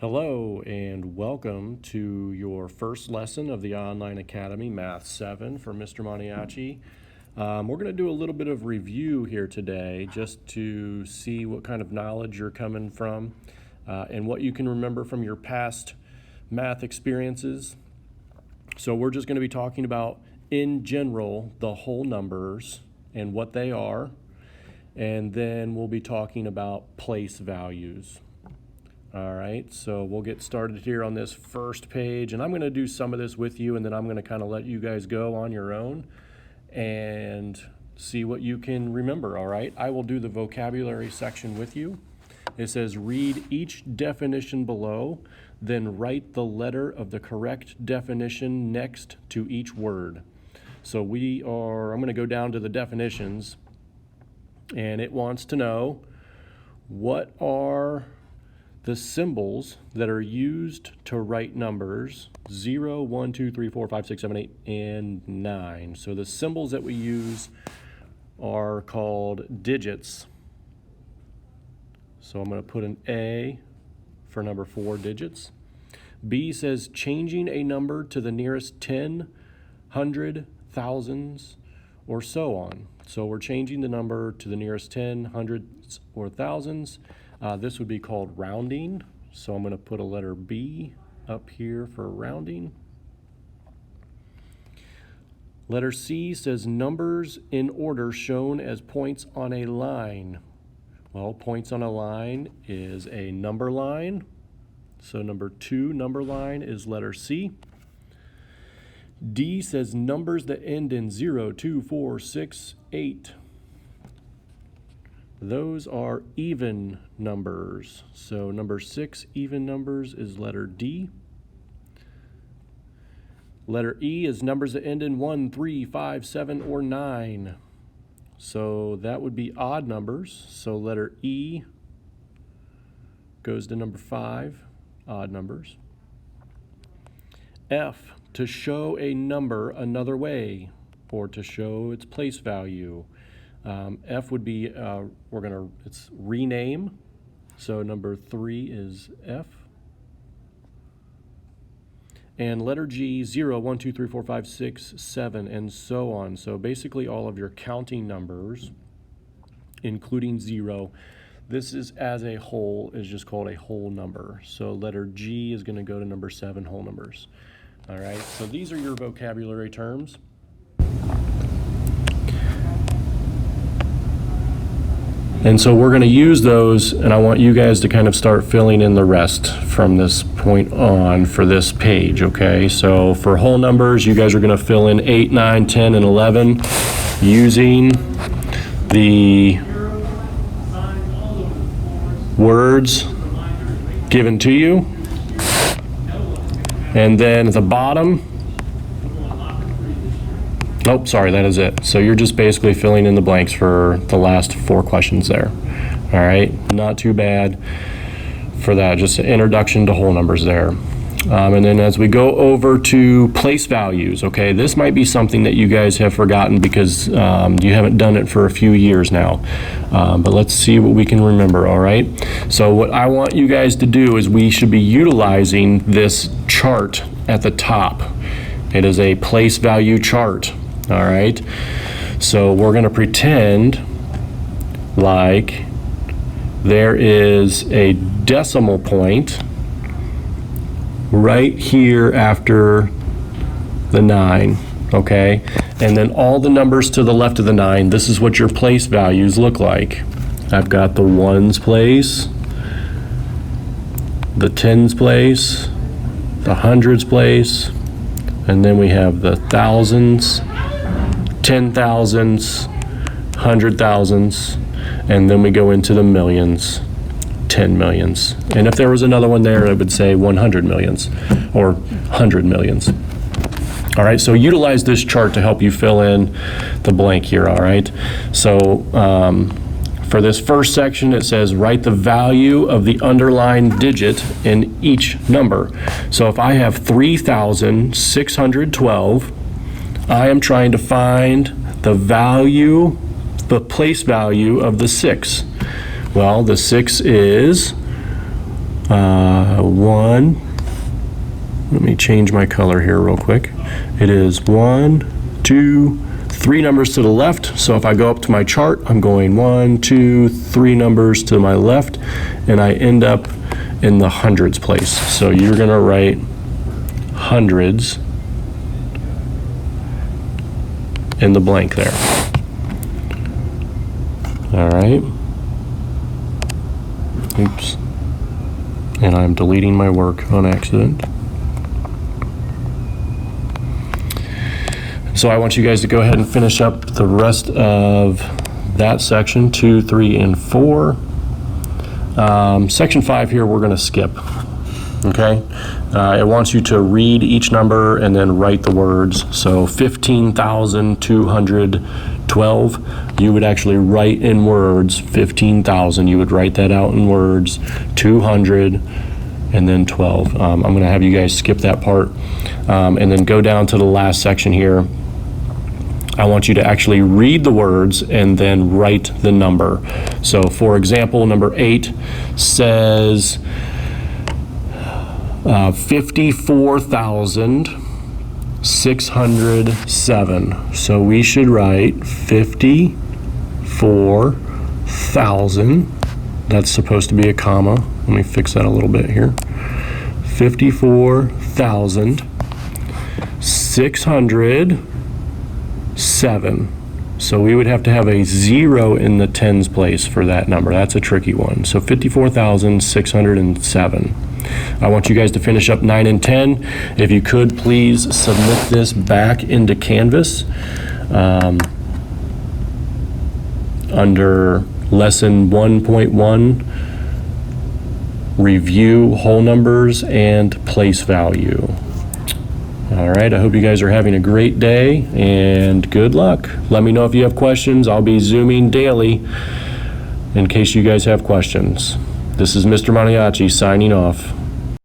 Hello and welcome to your first lesson of the Online Academy Math 7 for Mr. Maniaci. We're going to do a little bit of review here today just to see what kind of knowledge you're coming from and what you can remember from your past math experiences. So we're just going to be talking about, in general, the whole numbers and what they are, and then we'll be talking about place values. All right, so we'll get started here on this first page, and I'm going to do some of this with you, and then I'm going to kind of let you guys go on your own and see what you can remember, all right? I will do the vocabulary section with you. It says, read each definition below, then write the letter of the correct definition next to each word. So I'm going to go down to the definitions, and it wants to know what are the symbols that are used to write numbers 0, 1, 2, 3, 4, 5, 6, 7, 8, and 9. So the symbols that we use are called digits. So I'm going to put an A for number 4 digits. B says changing a number to the nearest 10, 100, thousands, or so on. So we're changing the number to the nearest 10, hundreds, or thousands. This would be called rounding, so I'm going to put a letter B up here for rounding. Letter C says numbers in order shown as points on a line. Well, points on a line is a number line, so number 2 number line is letter C. D says numbers that end in 0, 2, 4, 6, 8. Those are even numbers. So number 6 even numbers is letter D. Letter E is numbers that end in 1, 3, 5, 7, or 9. So that would be odd numbers. So letter E goes to number 5, odd numbers. F, to show a number another way, or to show its place value. F would be, it's rename. So number 3 is F. And letter G, 0, 1, 2, 3, 4, 5, 6, 7, and so on. So basically all of your counting numbers, including 0, this is as a whole is just called a whole number. So letter G is going to go to number 7, whole numbers. All right, so these are your vocabulary terms. And so we're going to use those, and I want you guys to kind of start filling in the rest from this point on for this page, okay? So for whole numbers, you guys are going to fill in 8, 9, 10, and 11 using the words given to you. And then at the bottom, nope, sorry, that is it. So you're just basically filling in the blanks for the last 4 questions there. All right, not too bad for that, just an introduction to whole numbers there. And then as we go over to place values, okay, this might be something that you guys have forgotten because you haven't done it for a few years now. But let's see what we can remember, all right? So what I want you guys to do is we should be utilizing this chart at the top. It is a place value chart. All right, so we're going to pretend like there is a decimal point right here after the 9, okay? And then all the numbers to the left of the 9, this is what your place values look like. I've got the 1's place, the 10's place, the 100's place, and then we have the thousands, 10,000s, 100,000s, and then we go into the millions, 10 millions. And if there was another one there, it would say 100 millions or 100 millions. All right, so utilize this chart to help you fill in the blank here, all right? So for this first section, it says write the value of the underlined digit in each number. So if I have 3,612, I am trying to find the value, the place value of the 6. Well, the 6 is Let me change my color here real quick. It is 1, 2, 3 numbers to the left. So if I go up to my chart, I'm going 1, 2, 3 numbers to my left, and I end up in the hundreds place. So you're gonna write hundreds in the blank there. All right. Oops. And I'm deleting my work on accident. So I want you guys to go ahead and finish up the rest of that section, 2, 3, and 4. Section 5 here, we're going to skip, okay? It wants you to read each number and then write the words. So 15,212, you would actually write in words 15,000. You would write that out in words, 200, and then 12. I'm going to have you guys skip that part and then go down to the last section here. I want you to actually read the words and then write the number. So for example, number 8 says 54,607. So we should write 54,000. That's supposed to be a comma. Let me fix that a little bit here. 54,607. So we would have to have a 0 in the tens place for that number. That's a tricky one. So 54,607. I want you guys to finish up 9 and 10. If you could, please submit this back into Canvas under lesson 1.1, review whole numbers and place value. All right, I hope you guys are having a great day and good luck. Let me know if you have questions. I'll be Zooming daily in case you guys have questions. This is Mr. Maniaci signing off.